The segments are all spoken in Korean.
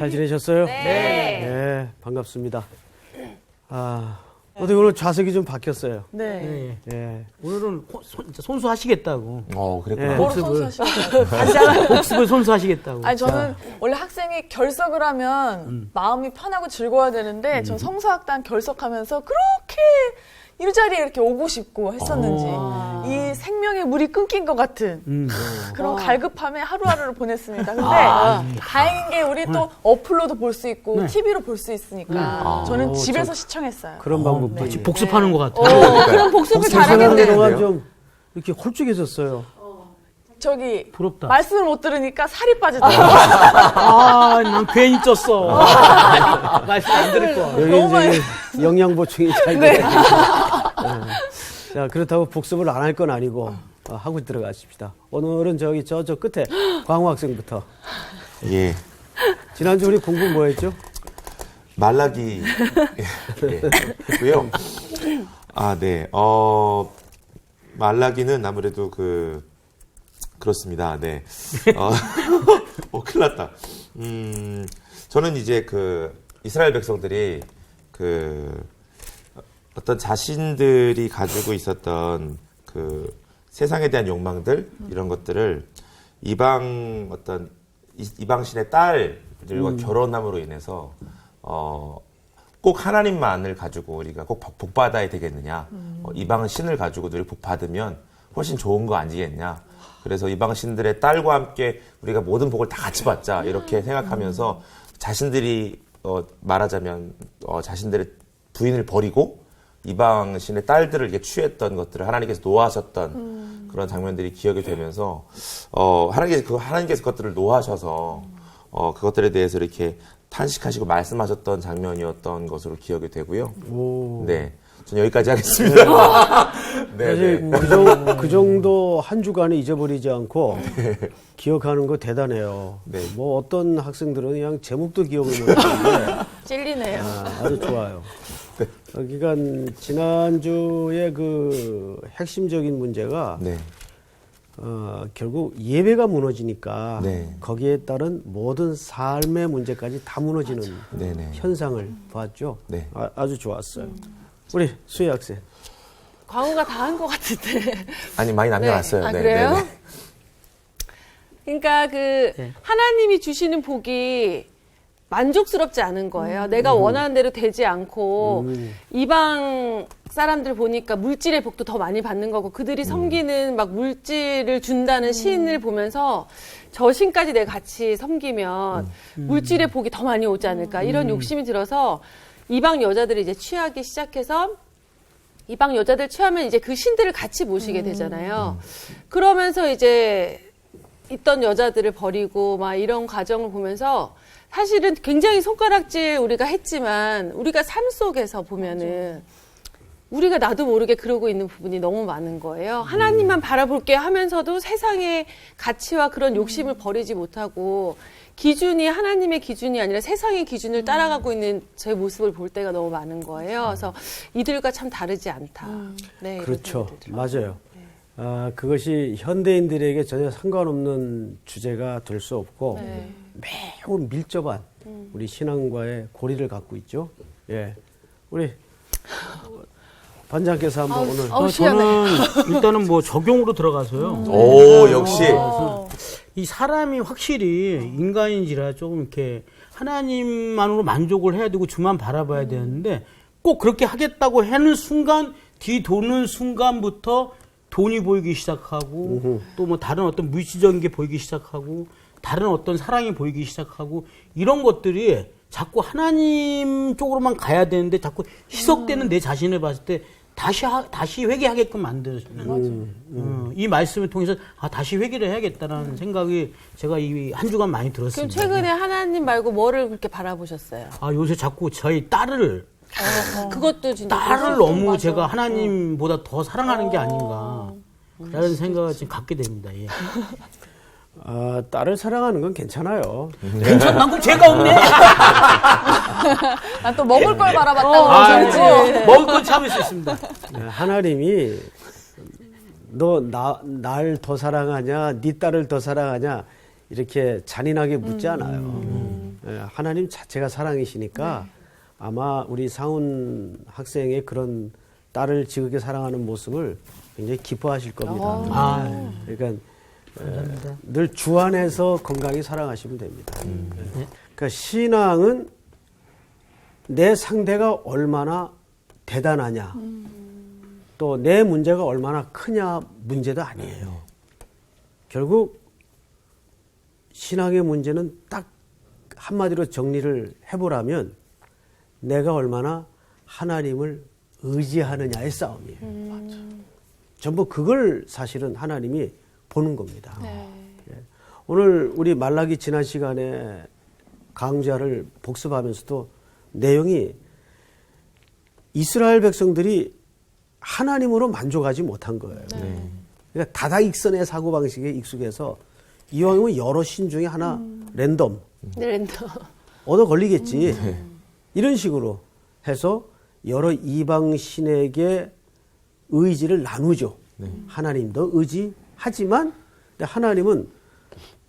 잘 지내셨어요? 네. 네, 반갑습니다. 어떻게 오늘 좌석이 좀 바뀌었어요? 네. 예. 오늘은 손수하시겠다고. 그랬구나. 예. 뭐로 손수하시겠어요? 복습을 손수하시겠다고. 아니, 저는 원래 학생이 결석을 하면 마음이 편하고 즐거워야 되는데, 전 성서학단 결석하면서 그렇게 일자리에 이렇게 오고 싶고 했었는지, 이 생명의 물이 끊긴 것 같은 그런 갈급함에 하루하루를 보냈습니다. 근데 다행인 게 우리 또 어플로도 볼 수 있고, TV로 볼 수 있으니까, 저는 집에서 시청했어요. 그런 방법도 지금 있네. 복습하는 것 같아요. 그럼 복습을 생각하는 잘하겠네요. 동안 좀 이렇게 홀쭉해졌어요. 저기, 부럽다. 말씀을 못 들으니까 살이 빠지더라고요. 난 괜히 쪘어. 말씀 안 들을 거야. 여기 너무 이제 영양 보충이 잘 네. 돼. 자, 그렇다고 복습을 안 할 건 아니고 하고 들어가십시다. 오늘은 저 끝에 광호 학생부터. 예. 지난주 우리 공부 뭐 했죠? 말라기. 예. 했고요. 네. 말라기는 아무래도 그렇습니다. 네. 큰일 났다. 저는 이제 이스라엘 백성들이 어떤 자신들이 가지고 있었던 세상에 대한 욕망들, 이런 것들을 이방신의 딸들과 결혼함으로 인해서, 꼭 하나님만을 가지고 우리가 꼭 복받아야 되겠느냐. 이방 신을 가지고 우리 복받으면 훨씬 좋은 거 아니겠냐. 그래서 이방 신들의 딸과 함께 우리가 모든 복을 다 같이 받자. 이렇게 생각하면서 자신들이, 말하자면, 자신들의 부인을 버리고 이방 신의 딸들을 이렇게 취했던 것들을 하나님께서 노하셨던 그런 장면들이 기억이 되면서, 하나님께서 그것들을 노하셔서, 그것들에 대해서 이렇게 탄식하시고 말씀하셨던 장면이었던 것으로 기억이 되고요. 네. 전 여기까지 하겠습니다. 사실 그 정도 한 주간을 잊어버리지 않고 기억하는 거 대단해요. 네. 뭐 어떤 학생들은 그냥 제목도 기억을 못하는데 찔리네요. 아주 좋아요. 그러니까 지난주에 핵심적인 문제가 네. 결국 예배가 무너지니까 네. 거기에 따른 모든 삶의 문제까지 다 무너지는 네네. 현상을 봤죠. 네. 아주 좋았어요. 우리 수희 학생. 광호가 다 한 것 같은데. 아니, 많이 남겨놨어요. 네. 아, 네, 그래요? 네, 네. 그러니까 하나님이 주시는 복이 만족스럽지 않은 거예요. 내가 원하는 대로 되지 않고 이방 사람들 보니까 물질의 복도 더 많이 받는 거고 그들이 섬기는 막 물질을 준다는 신을 보면서 저 신까지 내가 같이 섬기면 물질의 복이 더 많이 오지 않을까 이런 욕심이 들어서 이방 여자들이 이제 취하기 시작해서 이방 여자들 취하면 이제 그 신들을 같이 모시게 되잖아요. 그러면서 이제 있던 여자들을 버리고 막 이런 과정을 보면서 사실은 굉장히 손가락질 우리가 했지만 우리가 삶 속에서 보면은 우리가 나도 모르게 그러고 있는 부분이 너무 많은 거예요. 하나님만 바라볼게 하면서도 세상의 가치와 그런 욕심을 버리지 못하고 기준이 하나님의 기준이 아니라 세상의 기준을 따라가고 있는 제 모습을 볼 때가 너무 많은 거예요. 그래서 이들과 참 다르지 않다. 네, 그렇죠. 맞아요. 그것이 현대인들에게 전혀 상관없는 주제가 될 수 없고 매우 밀접한 우리 신앙과의 고리를 갖고 있죠. 예, 우리 반장께서 한번 오늘 저는 일단은 뭐 적용으로 들어가서요. 오, 역시. 이 사람이 확실히 인간인지라 조금 이렇게 하나님만으로 만족을 해야 되고 주만 바라봐야 되는데 꼭 그렇게 하겠다고 하는 순간 뒤도는 순간부터 돈이 보이기 시작하고 또 뭐 다른 어떤 물질적인 게 보이기 시작하고 다른 어떤 사랑이 보이기 시작하고 이런 것들이 자꾸 하나님 쪽으로만 가야 되는데 자꾸 희석되는 내 자신을 봤을 때 다시 회개하게끔 만들어주는 이 말씀을 통해서 다시 회개를 해야겠다는 생각이 제가 이 한 주간 많이 그럼 들었습니다. 최근에 하나님 말고 뭐를 그렇게 바라보셨어요? 요새 자꾸 저희 딸을 그것도 진짜 딸을 너무 제가 하나님보다 더 사랑하는 게 아닌가 라는 생각을 지금 갖게 됩니다. 예. 딸을 사랑하는 건 괜찮아요. 괜찮나? 그럼 죄가 없네. 난 또 먹을 걸 바라봤다고 그러지. 먹을 건 참을 수 있습니다. 하나님이 너 날 더 사랑하냐, 네 딸을 더 사랑하냐 이렇게 잔인하게 묻지 않아요. 하나님 자체가 사랑이시니까 아마 우리 상훈 학생의 그런 딸을 지극히 사랑하는 모습을 굉장히 기뻐하실 겁니다. 그러니까 늘 주 안에서 건강히 사랑하시면 됩니다. 그러니까 신앙은 내 상대가 얼마나 대단하냐, 또 내 문제가 얼마나 크냐 문제도 아니에요. 결국 신앙의 문제는 딱 한마디로 정리를 해보라면 내가 얼마나 하나님을 의지하느냐의 싸움이에요. 전부 그걸 사실은 하나님이 보는 겁니다. 예. 오늘 우리 말라기 지난 시간에 강좌를 복습하면서도 내용이 이스라엘 백성들이 하나님으로 만족하지 못한 거예요. 그러니까 다다익선의 사고방식에 익숙해서 이왕이면 여러 신 중에 하나 랜덤 얻어 걸리겠지. 이런 식으로 해서 여러 이방 신에게 의지를 나누죠. 하나님도 의지하지만 하나님은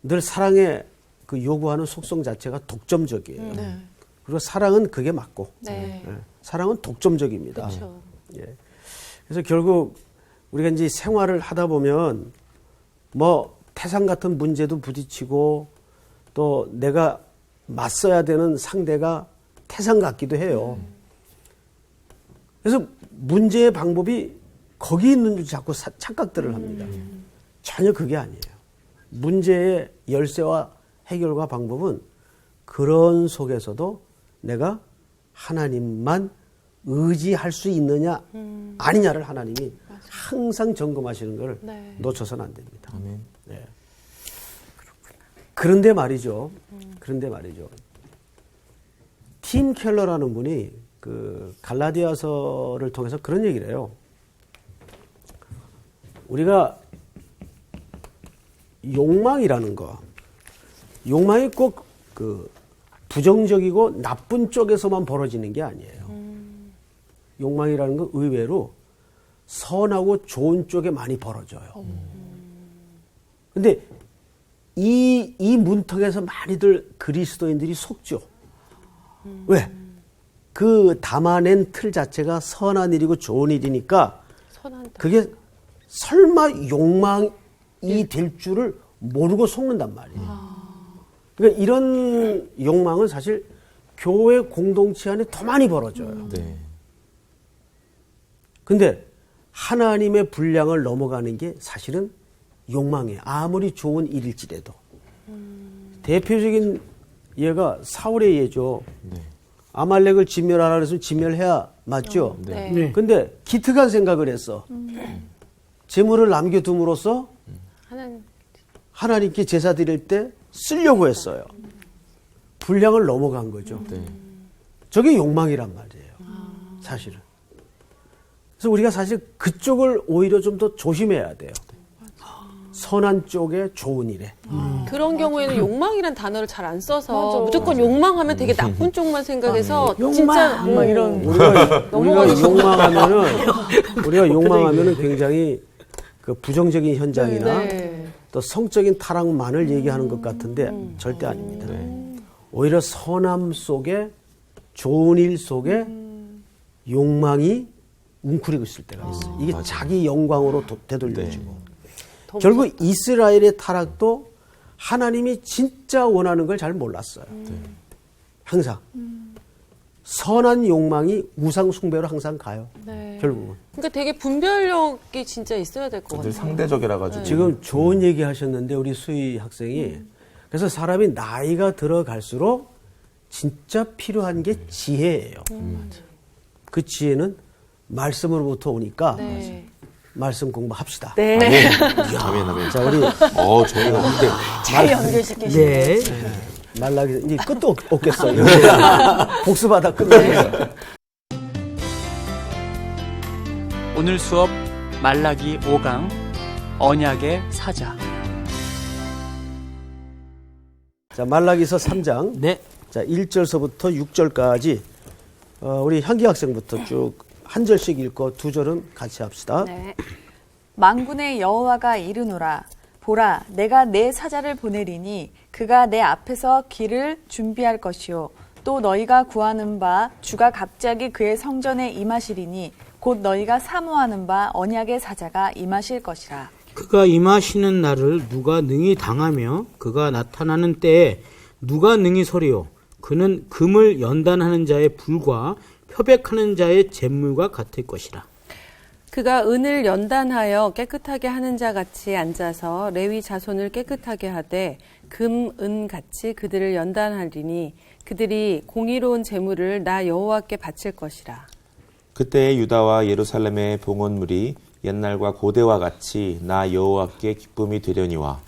늘 사랑의 그 요구하는 속성 자체가 독점적이에요. 그리고 사랑은 그게 맞고 사랑은 독점적입니다. 그렇죠. 예. 그래서 결국 우리가 이제 생활을 하다 보면 뭐 태산 같은 문제도 부딪히고 또 내가 맞서야 되는 상대가 태산 같기도 해요. 그래서 문제의 방법이 거기 있는 줄 자꾸 착각들을 합니다. 전혀 그게 아니에요. 문제의 열쇠와 해결과 방법은 그런 속에서도 내가 하나님만 의지할 수 있느냐 아니냐를 하나님이 항상 점검하시는 걸 놓쳐서는 안 됩니다. 아멘. 네. 그런데 말이죠. 팀 켈러라는 분이 그 갈라디아서를 통해서 그런 얘기를 해요. 우리가 욕망이라는 거, 욕망이 꼭 그 부정적이고 나쁜 쪽에서만 벌어지는 게 아니에요. 욕망이라는 건 의외로 선하고 좋은 쪽에 많이 벌어져요. 근데 이 문턱에서 많이들 그리스도인들이 속죠. 왜? 그 담아낸 틀 자체가 선한 일이고 좋은 일이니까 그게 설마 욕망이 될 줄을 모르고 속는단 말이에요. 그러니까 이런 욕망은 사실 교회 공동체 안에 더 많이 벌어져요. 근데 하나님의 분량을 넘어가는 게 사실은 욕망이에요. 아무리 좋은 일일지라도. 대표적인 예가 사울의 예죠. 아말렉을 진멸하라 그래서 진멸해야 맞죠? 근데 기특한 생각을 했어. 재물을 남겨둠으로써 하나님께 제사 드릴 때 쓰려고 했어요. 분량을 넘어간 거죠. 저게 욕망이란 말이에요. 사실은. 그래서 우리가 사실 그쪽을 오히려 좀 더 조심해야 돼요. 선한 쪽에 좋은 일에. 그런 경우에는 욕망이란 단어를 잘 안 써서 무조건 욕망하면 되게 나쁜 쪽만 생각해서 진짜 이런 우리가 욕망하면은 굉장히 그 부정적인 현장이나 또 성적인 타락만을 얘기하는 것 같은데 절대 아닙니다. 오히려 선함 속에 좋은 일 속에 욕망이 웅크리고 있을 때가 있어요. 이게 자기 영광으로 되돌려지고. 결국 이스라엘의 타락도 하나님이 진짜 원하는 걸 잘 몰랐어요. 항상. 선한 욕망이 우상 숭배로 항상 가요. 결국은. 그러니까 되게 분별력이 진짜 있어야 될 것 같아요. 상대적이라 가지고. 지금 좋은 얘기 하셨는데 우리 수희 학생이 그래서 사람이 나이가 들어갈수록 진짜 필요한 게 지혜예요. 그 지혜는 말씀으로부터 오니까 말씀 공부합시다. 아멘. 자, 우리 저희가 그때 잘 연결시키시네. 말라기 이제 끝도 없겠어요. 복수받아 끝내요. 오늘 수업 말라기 5강 언약의 사자. 자, 말라기서 3장. 네. 자, 1절서부터 6절까지 우리 현기 학생부터 쭉 한 절씩 읽고 두 절은 같이 합시다. 만군의 여호와가 이르노라 보라 내가 내 사자를 보내리니 그가 내 앞에서 길을 준비할 것이요 또 너희가 구하는 바 주가 갑자기 그의 성전에 임하시리니 곧 너희가 사모하는 바 언약의 사자가 임하실 것이라. 그가 임하시는 날을 누가 능히 당하며 그가 나타나는 때에 누가 능히 서리요. 그는 금을 연단하는 자의 불과 표백하는 자의 잿물과 같을 것이라. 그가 은을 연단하여 깨끗하게 하는 자 같이 앉아서 레위 자손을 깨끗하게 하되 금, 은 같이 그들을 연단하리니 그들이 공의로운 재물을 나 여호와께 바칠 것이라. 그때 유다와 예루살렘의 봉헌물이 옛날과 고대와 같이 나 여호와께 기쁨이 되려니와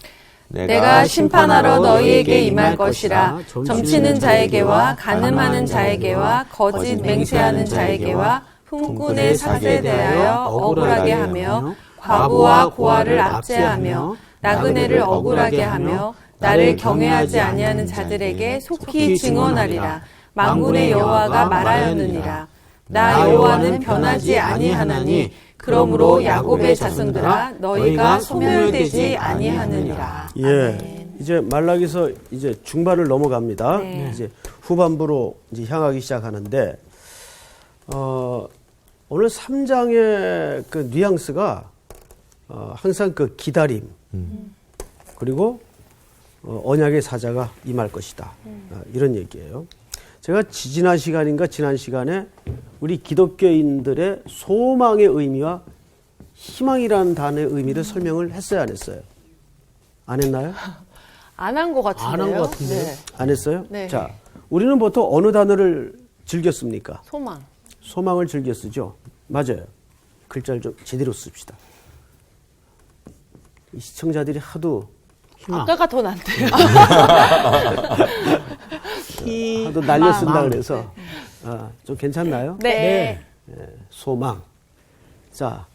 내가 심판하러 너희에게 임할 것이라. 점치는 자에게와 간음하는 자에게와 거짓 맹세하는 자에게와 흥군의 삭에 대하여 억울하게 하며 과부와 고아를 압제하며 나그네를 억울하게 하며 나를 경외하지 아니하는 자들에게 속히 증언하리라. 만군의 여호와가 말하였느니라. 나 여호와는 변하지 아니하나니 그러므로 야곱의 자손들아 너희가 소멸되지 아니하느니라. 예. 이제 말라기서 이제 중반을 넘어갑니다. 네. 이제 후반부로 이제 향하기 시작하는데 오늘 3장의 그 뉘앙스가 항상 그 기다림 그리고 언약의 사자가 임할 것이다. 이런 얘기예요. 제가 지난 시간에 우리 기독교인들의 소망의 의미와 희망이라는 단어의 의미를 설명을 했어요, 안 했어요? 안 했나요? 안 한 것 같은데요. 안 한 것 같은데요? 네. 안 했어요? 네. 자, 우리는 보통 어느 단어를 즐겨 씁니까? 소망. 소망을 즐겨 쓰죠. 맞아요. 글자를 좀 제대로 씁시다. 이 시청자들이 하도 아까가 더 낫대요. 하도 날려 쓴다 그래서 좀 괜찮나요? 네. 소망. 자,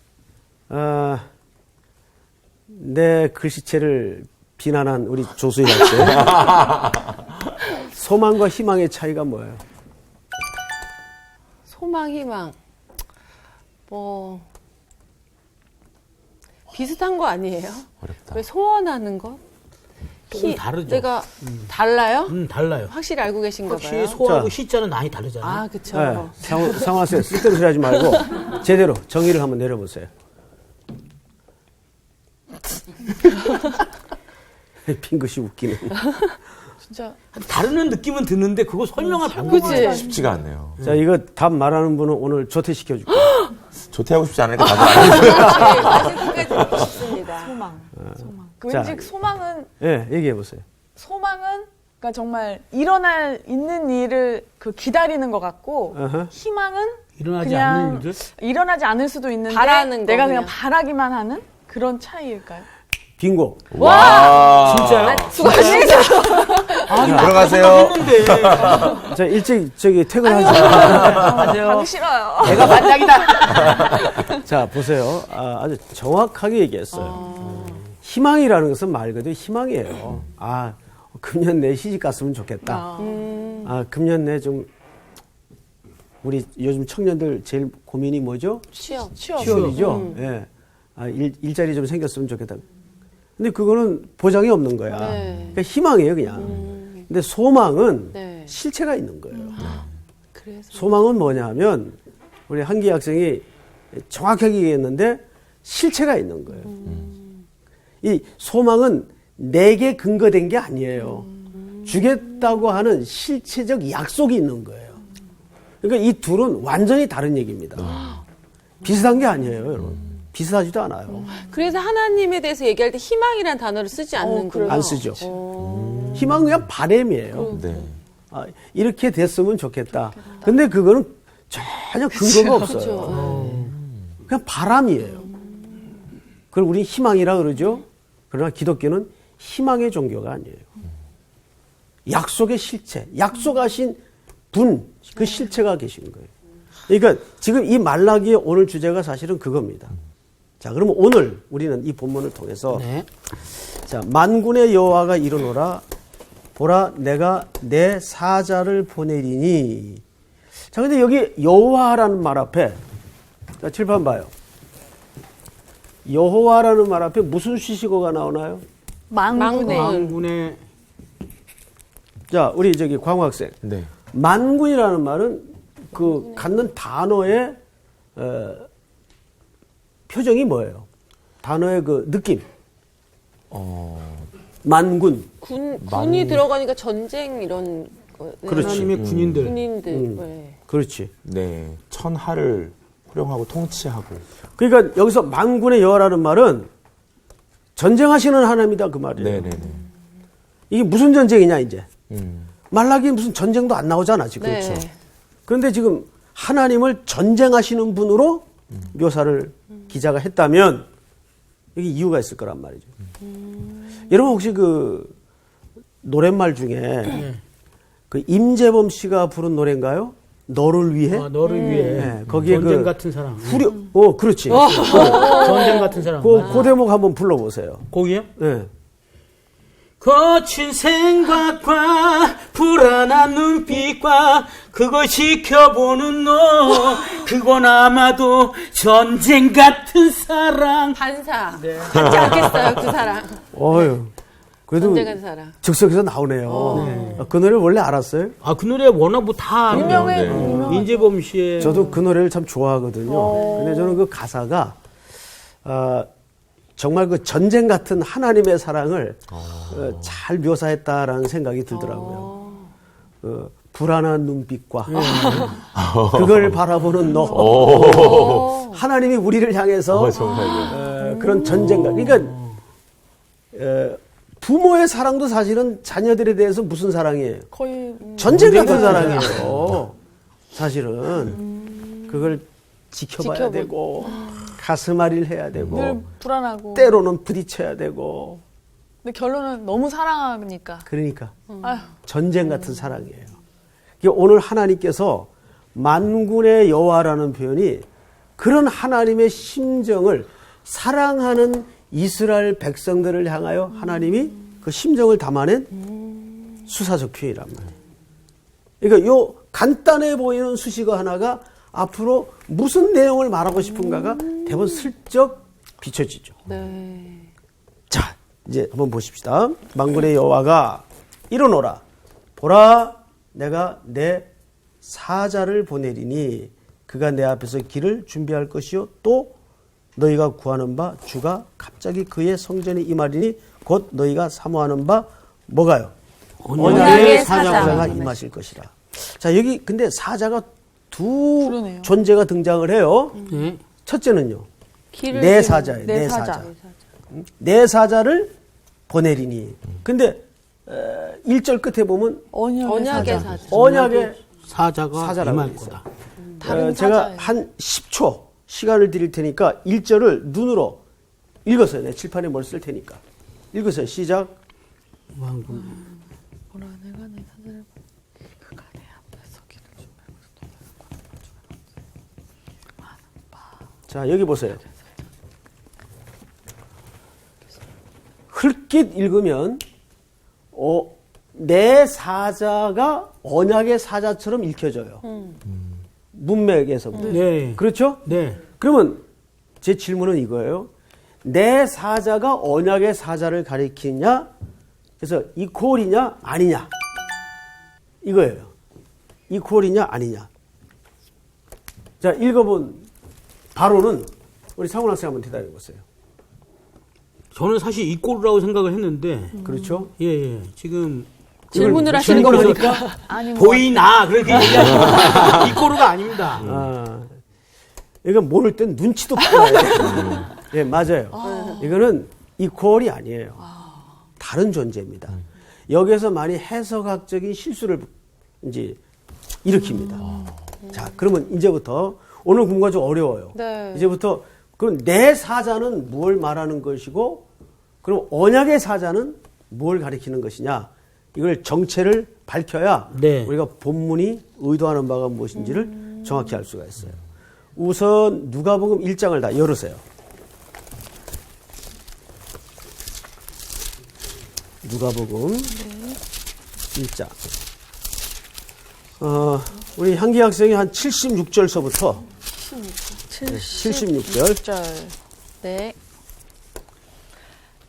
내 글씨체를 비난한 우리 조수희 학생. 소망과 희망의 차이가 뭐예요? 소망, 희망. 뭐 비슷한 거 아니에요? 어렵다. 왜 소원하는 것? 조금 다르죠. 내가 달라요? 달라요. 확실히 알고 계신가 확실히 봐요. 소하고 자. 시자는 많이 다르잖아요. 아, 그쵸. 네, 상화쌤 쓸데없이 하지 말고 제대로 정의를 한번 내려보세요. 핑긋이 웃기네. 진짜 다르는 느낌은 드는데 그거 설명할 방법이 그치? 쉽지가 않네요. 자, 이거 답 말하는 분은 오늘 조퇴시켜줄게요. 조퇴하고 싶지 않으니까 다들 알고 마지막까지 듣고 싶습니다. 소망. 그 자. 왠지 소망은 예, 얘기해보세요. 그러니까 정말 일어날 있는 일을 그 기다리는 것 같고 어허. 희망은 일어나지 그냥 않는 일을 일어나지 않을 수도 있는데 바라는 거 내가 그냥. 그냥 바라기만 하는 그런 차이일까요? 빙고. 와. 진짜요? 들어가세요. 했는데 자, 일찍 퇴근하세요. 가기 싫어요. 내가 반장이다. 자, 보세요. 아주 정확하게 얘기했어요. 희망이라는 것은 말 그대로 희망이에요. 금년 내 시집 갔으면 좋겠다. 금년 내 좀, 우리 요즘 청년들 제일 고민이 뭐죠? 취업이죠. 예. 일자리 좀 생겼으면 좋겠다. 근데 그거는 보장이 없는 거야. 네. 그러니까 희망이에요, 그냥. 근데 소망은 네. 실체가 있는 거예요. 그래서 소망은 뭐냐면 우리 한기 학생이 정확하게 얘기했는데 실체가 있는 거예요. 이 소망은 내게 근거된 게 아니에요. 주겠다고 하는 실체적 약속이 있는 거예요. 그러니까 이 둘은 완전히 다른 얘기입니다. 비슷한 게 아니에요, 여러분. 비슷하지도 않아요. 그래서 하나님에 대해서 얘기할 때 희망이라는 단어를 쓰지 않는구나. 안 쓰죠. 희망은 그냥 바람이에요. 네. 이렇게 됐으면 좋겠다. 근데 그거는 전혀 근거가 없어요. 그냥 바람이에요. 그걸 우리 희망이라 그러죠. 그러나 기독교는 희망의 종교가 아니에요. 약속의 실체, 약속하신 분, 그 실체가 계신 거예요. 그러니까 지금 이 말라기의 오늘 주제가 사실은 그겁니다. 자, 그러면 오늘 우리는 이 본문을 통해서 자, 만군의 여호와가 이르노라 보라 내가 내 사자를 보내리니. 자, 근데 여기 여호와라는 말 앞에 자, 칠판 봐요. 여호와라는 말 앞에 무슨 수식어가 나오나요? 망군의 망군의 자, 우리 저기 광우 학생. 네. 만군이라는 말은 그 갖는 단어의 표정이 뭐예요? 단어의 그 느낌. 만군. 군이 들어가니까 전쟁 이런 거. 네. 그렇지. 하나님의 군인들. 군인들. 네. 그렇지. 네. 천하를 활용하고 통치하고. 그러니까 여기서 만군의 여호와라는 말은 전쟁하시는 하나님이다 그 말이에요. 네네네. 이게 무슨 전쟁이냐 이제. 음. 말라기 무슨 전쟁도 안 나오잖아 지금. 네. 그렇죠. 그런데 지금 하나님을 전쟁하시는 분으로 묘사를 기자가 했다면 여기 이유가 있을 거란 말이죠. 여러분 혹시 그 노랫말 중에 그 임재범 씨가 부른 노래인가요? 너를 위해? 너를 위해. 네, 거기에 전쟁 그 같은 사랑. 후려. 그렇지. 전쟁 같은 사랑. 그 대목 한번 불러보세요. 거기요? 네. 거친 생각과 불안한 눈빛과 그걸 지켜보는 너 그건 아마도 전쟁 같은 사랑. 반사. 받지 않겠어요, 그 사랑. 어휴. 그래도 전쟁 같은 사랑. 즉석에서 나오네요. 그 노래 원래 알았어요? 그 노래 워낙 뭐 다 유명해. 인재범 씨의 저도 그 노래를 참 좋아하거든요. 근데 저는 그 가사가 정말 그 전쟁 같은 하나님의 사랑을 잘 묘사했다라는 생각이 들더라고요. 불안한 눈빛과 그걸 바라보는 너. 하나님이 우리를 향해서 정말요. 그런 전쟁과 그러니까 부모의 사랑도 사실은 자녀들에 대해서 무슨 사랑이에요? 거의 전쟁 같은 사랑이에요. 사실은 그걸 지켜봐야 되고 가슴앓이를 해야 되고 늘 불안하고. 때로는 부딪혀야 되고 근데 결론은 너무 사랑하니까. 그러니까 아휴. 전쟁 같은 사랑이에요. 오늘 하나님께서 만군의 여호와라는 표현이 그런 하나님의 심정을 사랑하는 이스라엘 백성들을 향하여 하나님이 그 심정을 담아낸 수사적 표현이란 말이에요. 그러니까 요 간단해 보이는 수식어 하나가 앞으로 무슨 내용을 말하고 싶은가가 대부분 슬쩍 비춰지죠. 네. 자, 이제 한번 보십시다. 만군의 여호와가 이르노라. 보라, 내가 내 사자를 보내리니 그가 내 앞에서 길을 준비할 것이요 또 너희가 구하는 바 주가 갑자기 그의 성전에 임하리니 곧 너희가 사모하는 바 뭐가요? 언약의 사자. 사자가 임하실 것이라. 자, 여기 근데 사자가 두 그러네요. 존재가 등장을 해요. 네. 첫째는요. 길을 내 좀- 사자예요. 내 내 사자. 사자. 내 사자를 보내리니. 근데 1절 끝에 보면 언약의 사자. 사자. 언약의 사자가 사자라고 임할 있어요. 거다. 다른 제가 사자예요. 한 10초 시간을 드릴 테니까 1절을 눈으로 읽었어요. 내 칠판에 뭘 쓸 테니까. 읽으세요. 시작. 왕군. 보라 내가 내 사자를 그가 내 앞에서 길을 준비하고 자, 여기 보세요. 흘낏 읽으면 내 사자가 언약의 사자처럼 읽혀져요. 문맥에서부터. 네. 그렇죠? 네. 그러면 제 질문은 이거예요. 내 사자가 언약의 사자를 가리키냐? 그래서 이퀄이냐 아니냐? 이거예요. 이퀄이냐 아니냐? 자, 읽어본 바로는 우리 상훈 학생 한번 대답해 보세요. 저는 사실 이꼬르라고 생각을 했는데 그렇죠? 예. 지금 질문을 이걸 하시는 거 질문을 보니까 아니 뭐 보이나 그렇게 얘기하시면 이꼬르가 아닙니다. 이건 모를 땐 눈치도 봐야 돼요. 예, 맞아요. 이거는 이퀄이 아니에요. 다른 존재입니다. 여기에서 많이 해석학적인 실수를 이제 일으킵니다. 자, 그러면 이제부터 오늘 공부가 좀 어려워요. 네. 이제부터 그럼 내 사자는 무엇을 말하는 것이고 그럼 언약의 사자는 뭘 가리키는 것이냐? 이걸 정체를 밝혀야 네. 우리가 본문이 의도하는 바가 무엇인지를 정확히 알 수가 있어요. 우선 누가복음 1장을 다 열으세요. 누가복음 1장. 우리 향기 학생이 한 76절서부터 76절. 네.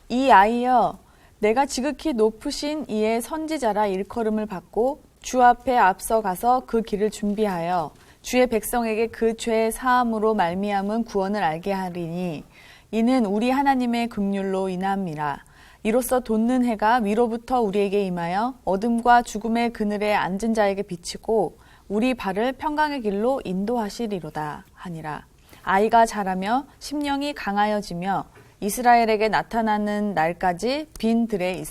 이 아이여 내가 지극히 높으신 이의 선지자라 일컬음을 받고 주 앞에 앞서가서 그 길을 준비하여 주의 백성에게 그 죄 사함으로 말미암은 구원을 알게 하리니 이는 우리 하나님의 긍휼로 인함이라. 이로써 돋는 해가 위로부터 우리에게 임하여 어둠과 죽음의 그늘에 앉은 자에게 비치고 우리 발을 평강의 길로 인도하시리로다 하니라. 아이가 자라며 심령이 강하여지며 이스라엘에게 나타나는 날까지 빈 들에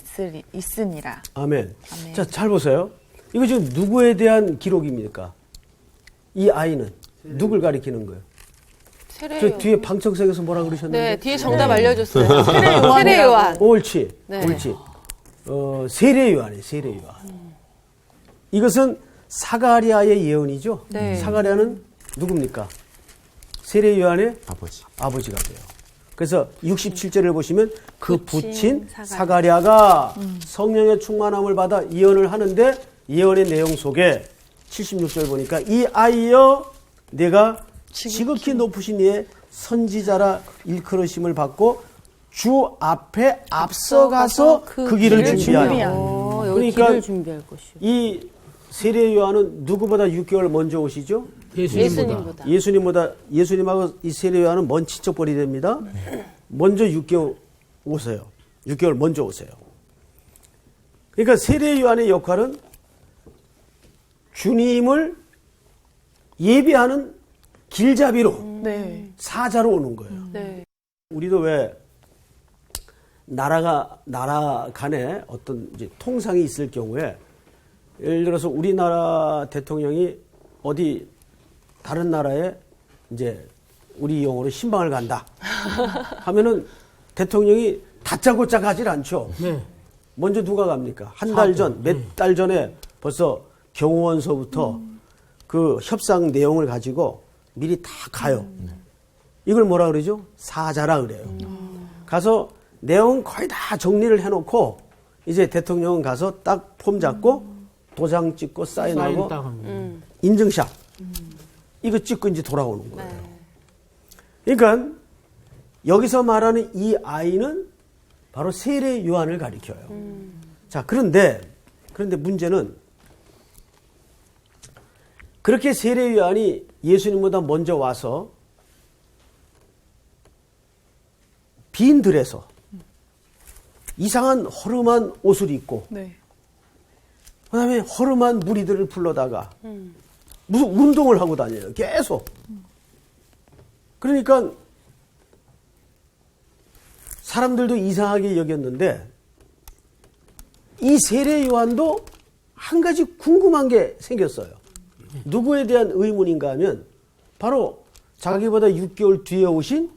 있으니라. 아멘. 아멘. 자, 잘 보세요. 이거 지금 누구에 대한 기록입니까? 이 아이는 누굴 가리키는 거예요? 세례요. 저 뒤에 방청석에서 뭐라 그러셨는데? 네, 뒤에 정답 알려줬어요. 세례 세례 요한. 옳지. 네. 옳지. 세례 요한이에요. 세례 요한. 이것은 사가랴의 예언이죠. 네. 사가랴는 누굽니까? 세례 요한의 아버지. 아버지가 돼요. 그래서 67절을 보시면 그 부친 부친 사가랴가 성령의 충만함을 받아 예언을 하는데 예언의 내용 속에 76절 보니까 이 아이여 내가 지극히 높으신 이의 선지자라 일컬으심을 받고 주 앞에 앞서가서 그 길을 준비하여. 여기 그러니까 길을 준비할 것이요. 이 세례 요한은 누구보다 6개월 먼저 오시죠? 예수님보다 예수님하고 이 세례 요한은 먼 친척벌이 됩니다. 먼저 6개월 오세요. 6개월 먼저 오세요. 그러니까 세례 요한의 역할은 주님을 예비하는 길잡이로 네. 사자로 오는 거예요. 네. 우리도 왜 나라 간에 어떤 이제 통상이 있을 경우에 예를 들어서 우리나라 대통령이 어디 다른 나라에 이제 우리 용어로 신방을 간다 하면은 대통령이 다짜고짜 가질 않죠. 네. 먼저 누가 갑니까? 한 달 전, 몇 달 전에 벌써 경호원서부터 그 협상 내용을 가지고 미리 다 가요. 이걸 뭐라 그러죠? 사자라 그래요. 가서 내용 거의 다 정리를 해놓고 이제 대통령은 가서 딱 폼 잡고 도장 찍고 사인하고 인증샷 이거 찍고 이제 돌아오는 거예요. 그러니까 여기서 말하는 이 아이는 바로 세례 요한을 가리켜요. 자, 그런데 문제는 그렇게 세례 요한이 예수님보다 먼저 와서 빈 들에서 이상한 허름한 옷을 입고 네. 그다음에 허름한 무리들을 불러다가 무슨 운동을 하고 다녀요. 계속. 그러니까 사람들도 이상하게 여겼는데 이 세례 요한도 한 가지 궁금한 게 생겼어요. 누구에 대한 의문인가 하면 바로 자기보다 6개월 뒤에 오신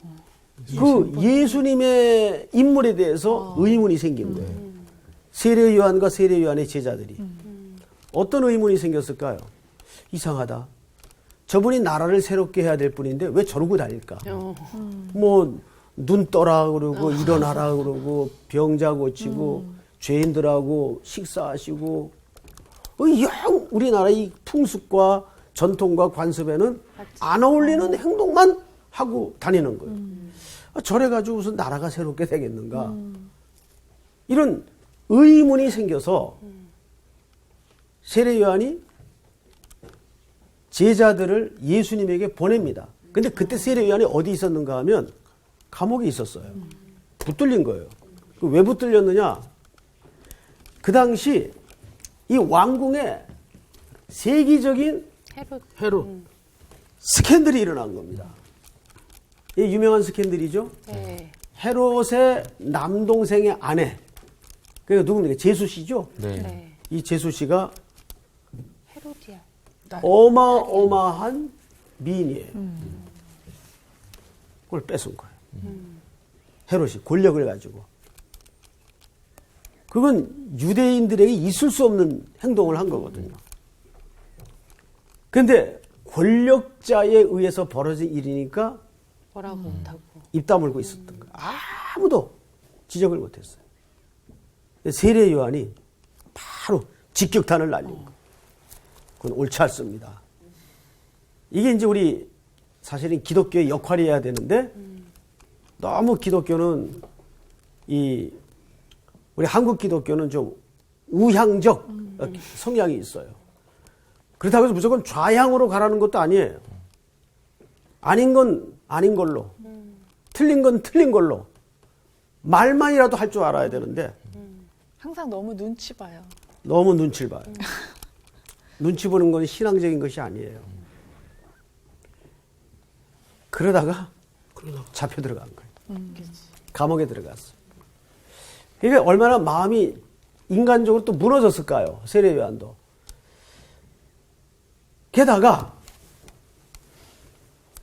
그 예수님의 인물에 대해서 의문이 생긴 거예요. 세례 요한과 세례 요한의 제자들이. 어떤 의문이 생겼을까요? 이상하다. 저분이 나라를 새롭게 해야 될 분인데 왜 저러고 다닐까? 뭐 눈 떠라 그러고 일어나라 그러고 병자 고치고 죄인들하고 식사하시고 영 우리나라 이 풍습과 전통과 관습에는 안 어울리는 행동만 하고 다니는 거예요. 저래가지고 무슨 나라가 새롭게 되겠는가? 이런 의문이 생겨서 세례 요한이 제자들을 예수님에게 보냅니다. 근데 그때 세례 요한이 어디 있었는가 하면 감옥에 있었어요. 붙들린 거예요. 왜 붙들렸느냐? 그 당시 이 왕궁에 세계적인 헤롯. 스캔들이 일어난 겁니다. 이 유명한 스캔들이죠. 네. 헤롯의 남동생의 아내. 그게 누굽니까? 제수 씨죠. 네. 이 제수 씨가 헤로디아. 어마어마한 미인이에요. 그걸 뺏은 거예요. 헤롯이 권력을 가지고. 그건 유대인들에게 있을 수 없는 행동을 한 거거든요. 그런데 권력자에 의해서 벌어진 일이니까 뭐라고 못하고. 입 다물고 있었던 거예요. 아무도 지적을 못했어요. 세례 요한이 바로 직격탄을 날린 거예요. 그건 옳지 않습니다. 이게 이제 우리 사실은 기독교의 역할이어야 되는데 너무 기독교는 이 우리 한국 기독교는 좀 우향적 성향이 있어요. 그렇다고 해서 무조건 좌향으로 가라는 것도 아니에요. 아닌 건 아닌 걸로, 틀린 건 틀린 걸로 말만이라도 할 줄 알아야 되는데 항상 너무 눈치 봐요. 너무 눈치를 봐요. 눈치 보는 건 신앙적인 것이 아니에요. 그러다가 잡혀 들어간 거예요. 감옥에 들어갔어요. 이게 얼마나 마음이 인간적으로 또 무너졌을까요? 세례 요한도. 게다가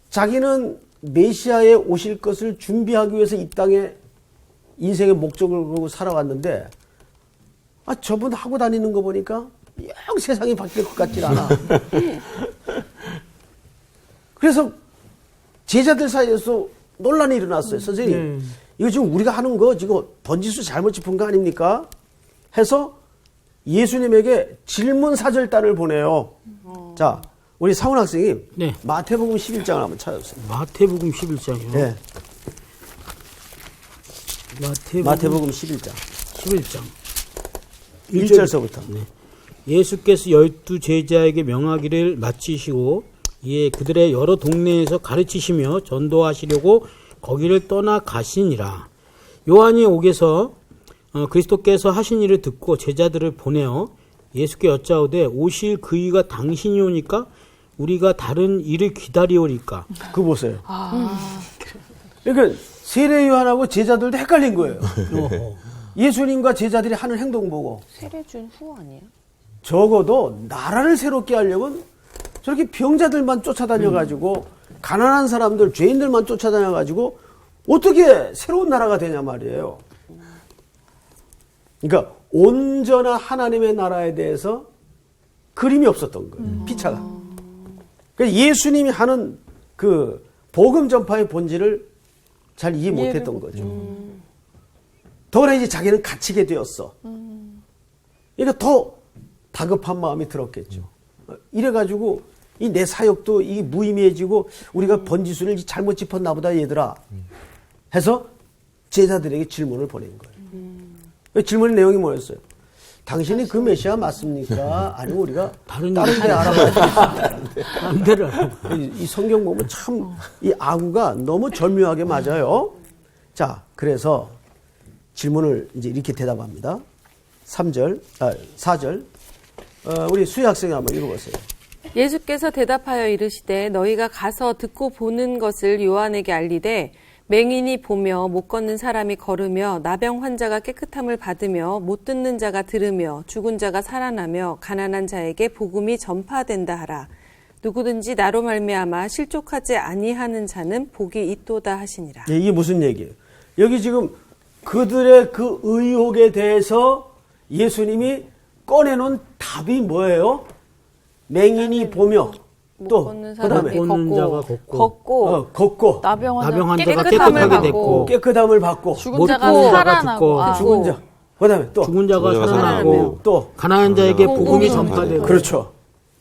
자기는 메시아에 오실 것을 준비하기 위해서 이 땅에 인생의 목적을 걸고 살아왔는데 저분 하고 다니는 거 보니까 영 세상이 바뀔 것 같질 않아. 그래서 제자들 사이에서 논란이 일어났어요. 선생님, 이거 지금 우리가 하는 거 지금 번지수 잘못 짚은 거 아닙니까? 해서 예수님에게 질문 사절단을 보내요. 자, 우리 상훈 학생님, 네. 마태복음 11장을 한번 찾아보세요. 마태복음 11장이요. 네. 마태복음 11장. 11장. 1절서부터. 네. 예수께서 12 제자에게 명하기를 마치시고 이에 그들의 여러 동네에서 가르치시며 전도하시려고 거기를 떠나 가시니라. 요한이 옥에서 그리스도께서 하신 일을 듣고 제자들을 보내어 예수께 여짜오되 오실 그이가 당신이 오니까 우리가 다른 일을 기다리오리까. 그거 보세요. 그러니까 세례 요한하고 제자들도 헷갈린 거예요. 예수님과 제자들이 하는 행동 보고 세례 준 후 아니에요? 적어도 나라를 새롭게 하려면 저렇게 병자들만 쫓아다녀가지고 가난한 사람들, 죄인들만 쫓아다녀가지고 어떻게 새로운 나라가 되냐 말이에요. 그러니까 온전한 하나님의 나라에 대해서 그림이 없었던 거예요. 피차가. 그러니까 예수님이 하는 그 복음 전파의 본질을 잘 이해 못했던 거죠. 더구나 이제 자기는 갇히게 되었어. 그러니까 더 다급한 마음이 들었겠죠. 이래가지고 이 내 사역도 이 무의미해지고 우리가 번지수를 잘못 짚었나 보다 얘들아 해서 제자들에게 질문을 보낸 거예요. 질문의 내용이 뭐였어요? 당신이 그 메시아 맞습니까? 아니면 우리가 다른 데 알아봐야 되겠습니까? 이 성경 보면 참 이 아구가 너무 절묘하게 맞아요. 자, 그래서 질문을 이제 이렇게 대답합니다. 4절. 우리 수희 학생이 한번 읽어보세요. 예수께서 대답하여 이르시되 너희가 가서 듣고 보는 것을 요한에게 알리되 맹인이 보며 못 걷는 사람이 걸으며 나병 환자가 깨끗함을 받으며 못 듣는 자가 들으며 죽은 자가 살아나며 가난한 자에게 복음이 전파된다 하라. 누구든지 나로 말미암아 실족하지 아니하는 자는 복이 있도다 하시니라. 예, 이게 무슨 얘기예요? 여기 지금 그들의 그 의혹에 대해서 예수님이 꺼내놓은 답이 뭐예요? 맹인이 보며 또 걷는 그다음에 사람이 걷는 자가 걷고 걷고 나병 나병 환자 환자가 깨끗함을 깨끗하게 받고 됐고 깨끗함을 받고 죽은 자가 못 듣는 자가 살아나고 듣고 죽은 자 그다음에 또 죽은 자가 죽은 자가 살아나고 살아나고 또 가난한 자에게 복음이 복음이 전파되고 그렇죠.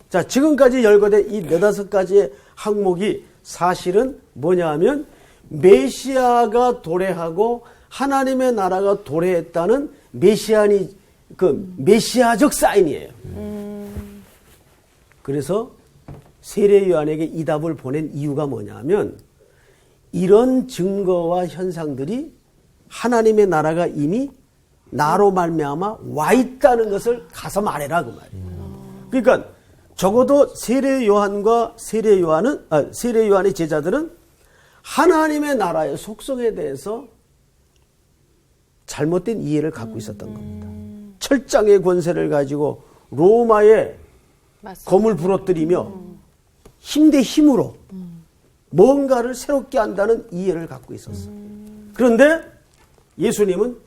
자, 지금까지 열거된 이 4-5가지의 항목이 사실은 뭐냐 하면 메시아가 도래하고 하나님의 나라가 도래했다는 메시아적 사인이에요. 그래서 세례 요한에게 이 답을 보낸 이유가 뭐냐 하면 이런 증거와 현상들이 하나님의 나라가 이미 나로 말미암아 와 있다는 것을 가서 말해라 그 말이에요. 그러니까 적어도 세례 요한의 제자들은 하나님의 나라의 속성에 대해서 잘못된 이해를 갖고 있었던 겁니다. 철장의 권세를 가지고 로마의 검을 부러뜨리며 힘 대 힘으로 뭔가를 새롭게 한다는 이해를 갖고 있었어요. 그런데 예수님은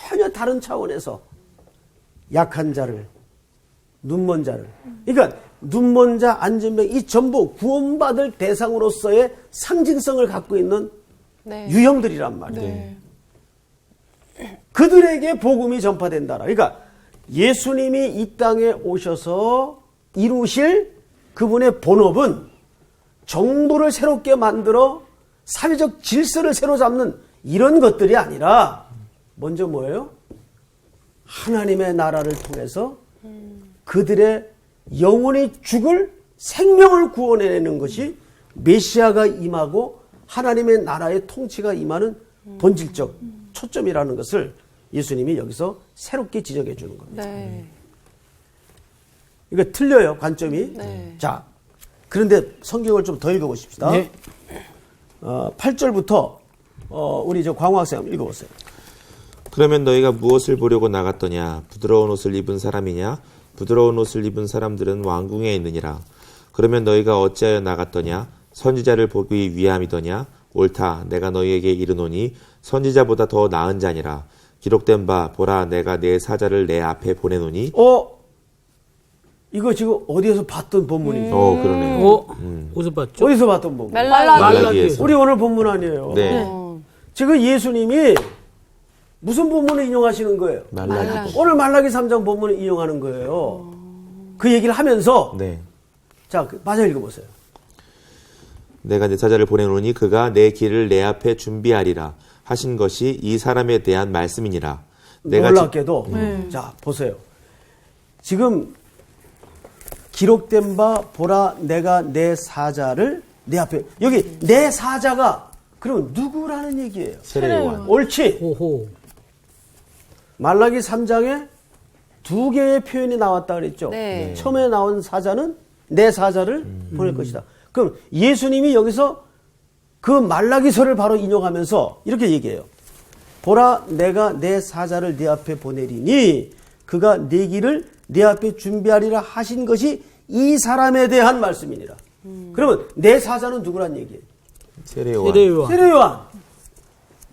전혀 다른 차원에서 약한 자를, 눈먼 자를, 그러니까 눈먼 자, 안진병 이 전부 구원받을 대상으로서의 상징성을 갖고 있는 유형들이란 말이에요. 네. 그들에게 복음이 전파된다라. 그러니까 예수님이 이 땅에 오셔서 이루실 그분의 본업은 정부를 새롭게 만들어 사회적 질서를 새로 잡는 이런 것들이 아니라 먼저 뭐예요? 하나님의 나라를 통해서 그들의 영원히 죽을 생명을 구원해내는 것이 메시아가 임하고 하나님의 나라의 통치가 임하는 본질적 초점이라는 것을 예수님이 여기서 새롭게 지적해 주는 겁니다. 네. 이거 틀려요, 관점이. 네. 자, 그런데 성경을 좀 더 읽어보십시다. 네. 8절부터 우리 저 광호 학생 한번 읽어보세요. 그러면 너희가 무엇을 보려고 나갔더냐? 부드러운 옷을 입은 사람이냐? 부드러운 옷을 입은 사람들은 왕궁에 있느니라. 그러면 너희가 어찌하여 나갔더냐? 선지자를 보기 위함이더냐? 옳다. 내가 너희에게 이르노니 선지자보다 더 나은 자니라. 기록된 바 보라 내가 내 사자를 내 앞에 보내노니. 이거 지금 어디에서 봤던 본문이죠? 그러네요. 어디서 봤죠? 어디서 봤던 본문? 말라기에서. 우리 오늘 본문 아니에요. 네. 지금 예수님이 무슨 본문을 인용하시는 거예요? 말라기. 오늘 말라기 3장 본문을 인용하는 거예요. 그 얘기를 하면서 네. 자, 마저 읽어보세요. 내가 내 사자를 보내노니 그가 내 길을 내 앞에 준비하리라 하신 것이 이 사람에 대한 말씀이니라. 놀랍게도 자, 보세요. 지금 기록된 바 보라 내가 내 사자를 내 앞에 여기 내 사자가 그러면 누구라는 얘기예요? 세례요한. 옳지. 호호. 말라기 3장에 두 개의 표현이 나왔다 그랬죠. 네. 처음에 나온 사자는 내 사자를 보낼 것이다. 그럼 예수님이 여기서 그 말라기서를 바로 인용하면서 이렇게 얘기해요. 보라 내가 내 사자를 네 앞에 보내리니 그가 네 길을 네 앞에 준비하리라 하신 것이 이 사람에 대한 말씀이니라. 그러면 내 사자는 누구란 얘기예요? 세례요한. 세례요한. 세례요한.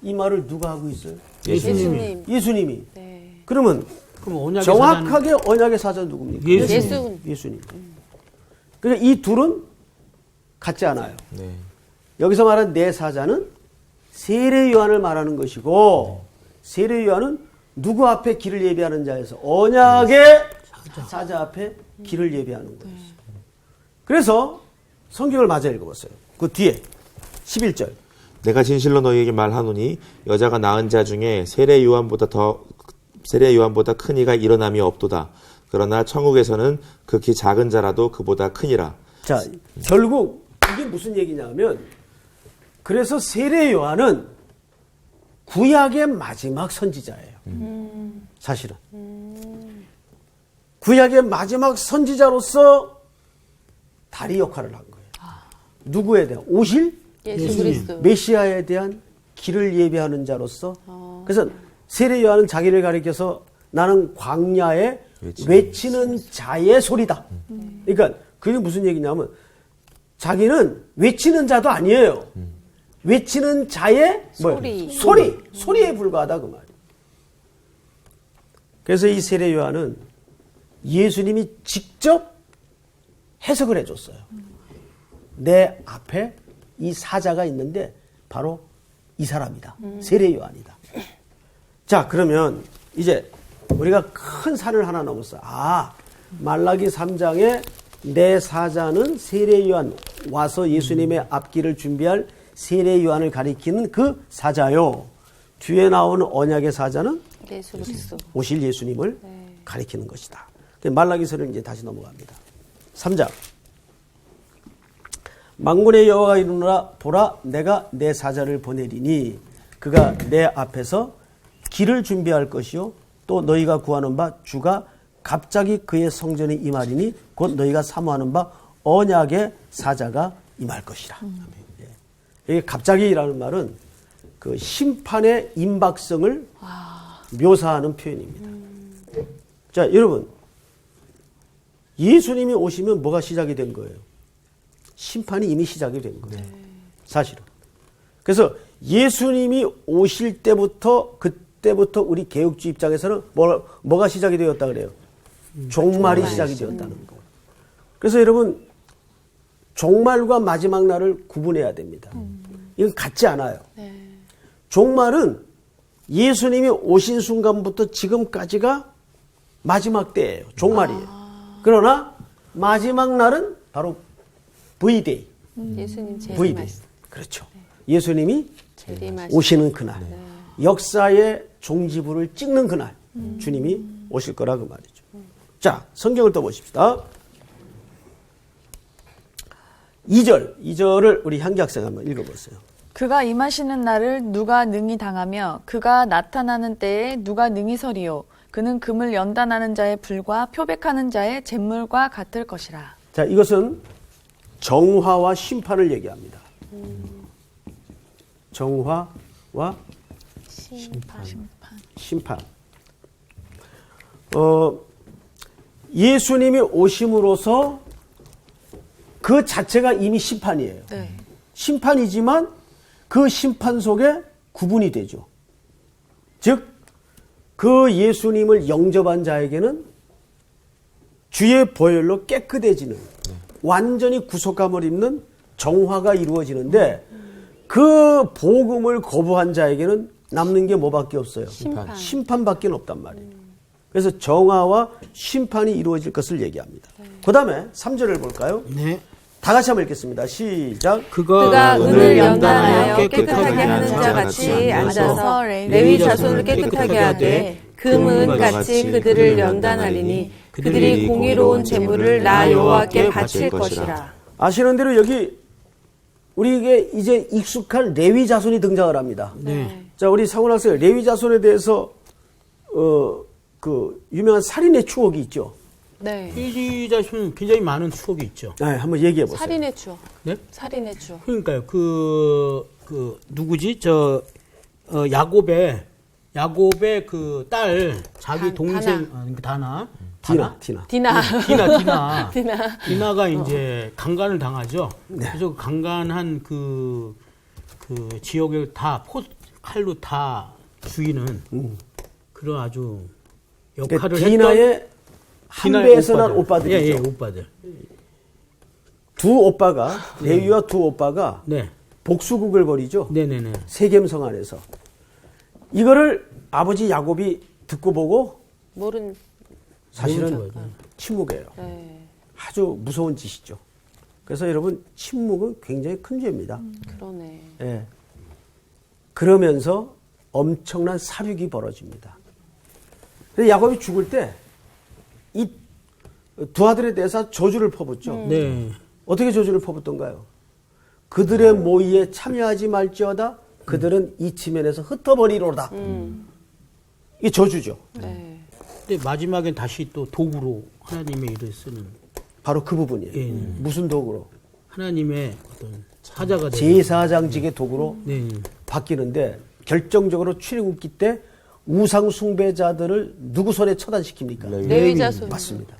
이 말을 누가 하고 있어요? 예수님. 예수님이. 네. 그러면 그럼 언약의 정확하게 언약의 사자는 누굽니까? 예수님. 예수님. 그러니까 이 둘은 같지 않아요. 네. 여기서 말한 내 사자는 세례 요한을 말하는 것이고 세례 요한은 누구 앞에 길을 예비하는 자에서 언약의 사자 앞에 길을 예비하는 거예요. 그래서 성경을 마저 읽어보세요. 그 뒤에 11절. 내가 진실로 너희에게 말하노니 여자가 낳은 자 중에 세례 요한보다 큰 이가 일어남이 없도다. 그러나 천국에서는 극히 작은 자라도 그보다 크니라. 자, 결국 이게 무슨 얘기냐면 그래서 세례 요한은 구약의 마지막 선지자예요. 사실은. 구약의 마지막 선지자로서 다리 역할을 한 거예요. 누구에 대한? 오실 예수 그리스도. 메시아에 대한 길을 예비하는 자로서. 그래서 세례 요한은 자기를 가리켜서 나는 광야에 외치는 자의 소리다. 그러니까 그게 무슨 얘기냐면 자기는 외치는 자도 아니에요. 외치는 자의 소리에 불과하다 그 말이에요. 그래서 이 세례 요한은 예수님이 직접 해석을 해줬어요. 내 앞에 이 사자가 있는데 바로 이 사람이다. 세례 요한이다. 자, 그러면 이제 우리가 큰 산을 하나 넘었어. 말라기 3장에 내 사자는 세례 요한 와서 예수님의 앞길을 준비할 세례 요한을 가리키는 그 사자요. 뒤에 나오는 언약의 사자는 예수 그리스도. 오실 예수님을 가리키는 것이다. 말라기서를 이제 다시 넘어갑니다. 3장. 만군의 여호와가 이르노라 보라 내가 내 사자를 보내리니 그가 내 앞에서 길을 준비할 것이요 또 너희가 구하는 바 주가 갑자기 그의 성전에 임하리니 곧 너희가 사모하는 바 언약의 사자가 임할 것이라. 이게 갑자기라는 말은 그 심판의 임박성을 묘사하는 표현입니다. 자, 여러분 예수님이 오시면 뭐가 시작이 된 거예요? 심판이 이미 시작이 된 거예요. 사실은. 그래서 예수님이 오실 때부터 그때부터 우리 개혁주 입장에서는 뭐가 시작이 되었다 그래요? 종말이 시작이 되었다는 거예요. 그래서 여러분 종말과 마지막 날을 구분해야 됩니다. 이건 같지 않아요. 종말은 예수님이 오신 순간부터 지금까지가 마지막 때예요. 종말이에요. 그러나 마지막 날은 바로 V-Day. 예수님 V-Day. 재림하시. 그렇죠. 예수님이 재림하시. 오시는 그날. 역사의 종지부를 찍는 그날. 주님이 오실 거라 그 말이죠. 자, 성경을 또 보십시다. 2절을 우리 향기 학생 한번 읽어보세요. 그가 임하시는 날을 누가 능히 당하며 그가 나타나는 때에 누가 능히 서리요. 그는 금을 연단하는 자의 불과 표백하는 자의 잿물과 같을 것이라. 자, 이것은 정화와 심판을 얘기합니다. 정화와 심판. 예수님이 오심으로써 그 자체가 이미 심판이에요. 네. 심판이지만 그 심판 속에 구분이 되죠. 즉, 그 예수님을 영접한 자에게는 주의 보혈로 깨끗해지는, 완전히 구속감을 입는 정화가 이루어지는데, 그 복음을 거부한 자에게는 남는 게 뭐밖에 없어요? 심판밖에 없단 말이에요. 그래서 정화와 심판이 이루어질 것을 얘기합니다. 그 다음에 3절을 볼까요? 네. 다 같이 한번 읽겠습니다. 시작. 그가 은을 연단하여 깨끗하게 하는 자 같이 앉아서 레위 자손을 깨끗하게 하되 금은 같이 그들을 연단하리니 그들이 공의로운 제물을 나 여호와께 바칠 것이라. 아시는 대로 여기 우리에게 이제 익숙한 레위 자손이 등장을 합니다. 네. 자, 우리 상훈 학생 레위 자손에 대해서 그 유명한 살인의 추억이 있죠. 네. 레위 자손 굉장히 많은 추억이 있죠. 네, 한번 얘기해 보세요. 살인의 추억. 네? 살인의 추억. 그러니까요. 누구지? 야곱의 그 딸, 자기 동생, 다나. 디나가 이제 강간을 당하죠. 그래서 강간한 그 지역을 다 칼로 다 죽이는 그런 아주 역할을 했던 디나의 한 배에서 난 오빠들이죠. 예, 오빠들. 두 오빠가 레위와 두 오빠가 네. 복수국을 벌이죠. 네네네. 세겜성 안에서 이거를 아버지 야곱이 듣고 보고 모른. 사실은 침묵이에요. 네. 아주 무서운 짓이죠. 그래서 여러분 침묵은 굉장히 큰 죄입니다. 그러네. 예. 그러면서 엄청난 사륙이 벌어집니다. 근데 야곱이 죽을 때 이 두 아들에 대해서 저주를 퍼붓죠. 네. 어떻게 저주를 퍼붓던가요? 그들의 모의에 참여하지 말지어다 그들은 이 지면에서 흩어버리로다. 이게 저주죠. 네. 근데 마지막엔 다시 또 도구로 하나님의 일을 쓰는 바로 그 부분이에요. 예. 무슨 도구로? 하나님의 어떤 사자가 되는 제사장직의 도구로 네. 바뀌는데 결정적으로 출애굽기 때 우상 숭배자들을 누구 손에 처단시킵니까? 레위 자손. 맞습니다.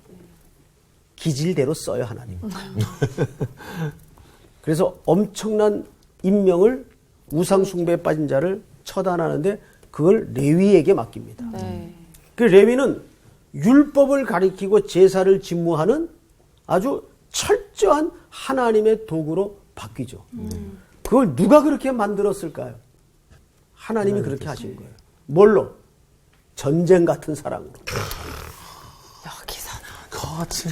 기질대로 써요 하나님. 그래서 엄청난 인명을 우상 숭배에 빠진 자를 처단하는데 그걸 레위에게 맡깁니다. 네. 그 레위는 율법을 가리키고 제사를 직무하는 아주 철저한 하나님의 도구로 바뀌죠. 그걸 누가 그렇게 만들었을까요? 하나님이 그렇게 하신 거예요. 뭘로? 전쟁 같은 사랑으로. 여기서 거친.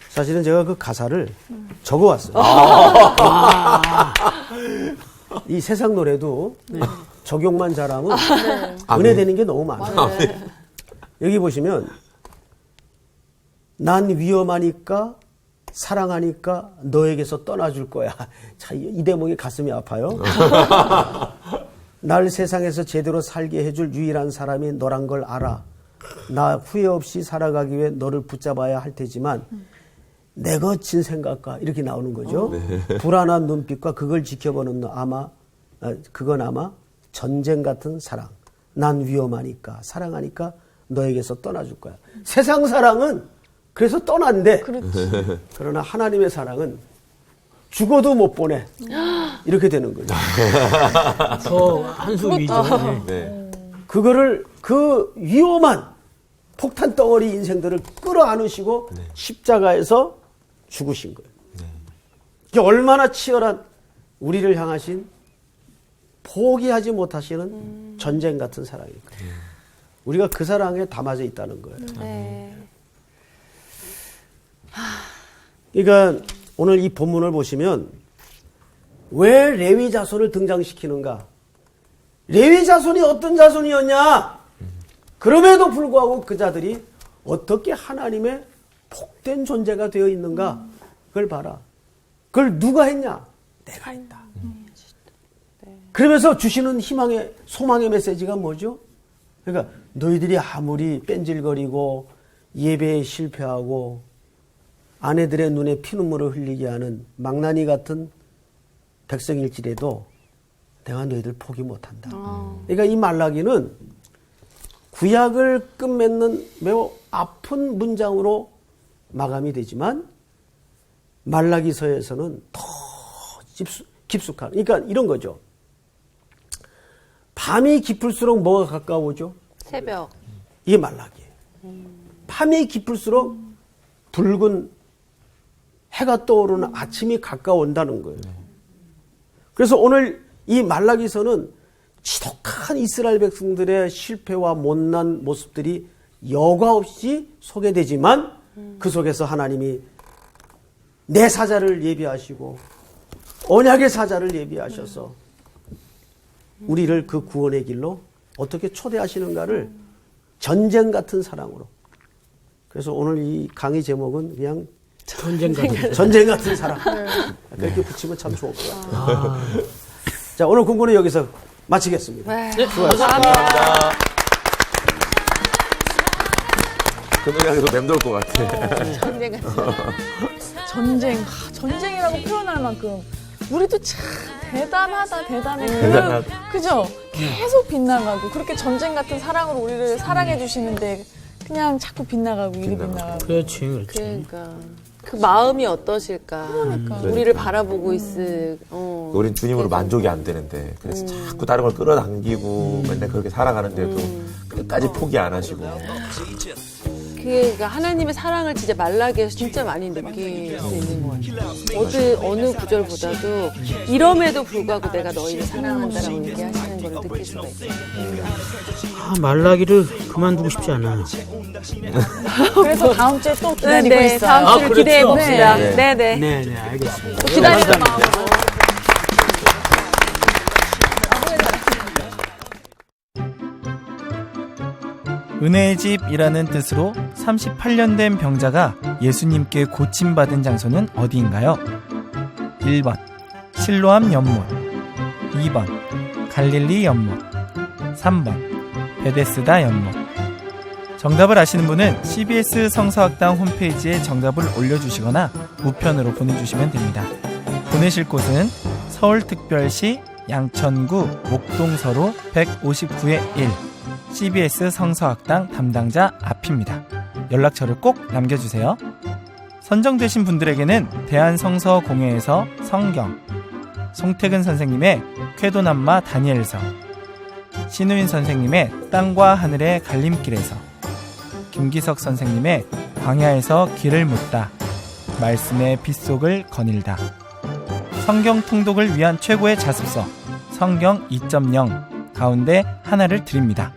사실은 제가 그 가사를 적어왔어요. 이 세상 노래도 적용만 잘하면 은혜되는 게 너무 많아요. 여기 보시면 난 위험하니까 사랑하니까 너에게서 떠나줄 거야. 자, 이 대목이 가슴이 아파요. 날 세상에서 제대로 살게 해줄 유일한 사람이 너란 걸 알아. 나 후회 없이 살아가기 위해 너를 붙잡아야 할 테지만 내 거친 생각과 이렇게 나오는 거죠. 불안한 눈빛과 그걸 지켜보는 그건 아마 전쟁 같은 사랑. 난 위험하니까 사랑하니까 너에게서 떠나줄 거야. 세상 사랑은 그래서 떠난대. 그러나 하나님의 사랑은 죽어도 못 보내. 이렇게 되는 거죠. 더 한수 위죠. 네. 그거를 그 위험한 폭탄 덩어리 인생들을 끌어안으시고 십자가에서 죽으신 거예요. 이게 얼마나 치열한 우리를 향하신 포기하지 못하시는 전쟁 같은 사랑일까요? 우리가 그 사랑에 담아져 있다는 거예요. 네. 그러니까 오늘 이 본문을 보시면 왜 레위 자손을 등장시키는가? 레위 자손이 어떤 자손이었냐? 그럼에도 불구하고 그 자들이 어떻게 하나님의 복된 존재가 되어 있는가? 그걸 봐라. 그걸 누가 했냐? 내가 했다. 그러면서 주시는 희망의, 소망의 메시지가 뭐죠? 그러니까 너희들이 아무리 뺀질거리고 예배에 실패하고 아내들의 눈에 피눈물을 흘리게 하는 망나니 같은 백성일지라도 내가 너희들 포기 못한다. 그러니까 이 말라기는 구약을 끝맺는 매우 아픈 문장으로 마감이 되지만 말라기서에서는 더 깊숙한, 그러니까 이런 거죠. 밤이 깊을수록 뭐가 가까워오죠? 새벽. 이게 말라기예요. 밤이 깊을수록 붉은 해가 떠오르는 아침이 가까워온다는 거예요. 그래서 오늘 이 말라기서는 지독한 이스라엘 백성들의 실패와 못난 모습들이 여과 없이 소개되지만 그 속에서 하나님이 내 사자를 예비하시고 언약의 사자를 예비하셔서 우리를 그 구원의 길로 어떻게 초대하시는가를 전쟁 같은 사랑으로. 그래서 오늘 이 강의 제목은 그냥 전쟁 같은 사랑. 그렇게 붙이면 참 좋을 것 같아요. 자, 오늘 공부는 여기서 마치겠습니다. 네. 감사합니다. 그 노래가 더 맴돌 것 같아. 전쟁 같은. 전쟁이라고 표현할 만큼 우리도 참 대단하다, 대단해. 그죠? 계속 빗나가고 그렇게 전쟁 같은 사랑으로 우리를 사랑해 주시는데 그냥 자꾸 빗나가고 일이 빗나가고. 그렇지. 그러니까 그 마음이 어떠실까? 그러니까. 우리를 바라보고 있을. 우린 주님으로 만족이 안 되는데 그래서 자꾸 다른 걸 끌어당기고 맨날 그렇게 살아가는데도 끝까지 포기 안 하시고. 그게 그러니까 하나님의 사랑을 진짜 말라기에서 진짜 많이 느낄 수 있는 것 같아요. 어느 구절보다도 이럼에도 불구하고 내가 너희를 사랑한다라고 얘기하시는 걸 느낄 수가 있어요. 말라기를 그만두고 싶지 않아. 그래서 다음 주에 또 기다리고 네, 있어요. 다음 주를 그렇죠. 기대해 봅시다. 네. 네네. 네, 알겠습니다. 기다리는 마음으로. 은혜의 집이라는 뜻으로 38년 된 병자가 예수님께 고침받은 장소는 어디인가요? 1번 실로암 연못, 2번 갈릴리 연못, 3번 베데스다 연못. 정답을 아시는 분은 CBS 성서학당 홈페이지에 정답을 올려주시거나 우편으로 보내주시면 됩니다. 보내실 곳은 서울특별시 양천구 목동서로 159-1 CBS 성서학당 담당자 앞입니다. 연락처를 꼭 남겨주세요. 선정되신 분들에게는 대한성서공회에서 성경, 송태근 선생님의 쾌도남마 다니엘서, 신우인 선생님의 땅과 하늘의 갈림길에서, 김기석 선생님의 광야에서 길을 묻다, 말씀의 빗속을 거닐다, 성경 통독을 위한 최고의 자습서 성경 2.0 가운데 하나를 드립니다.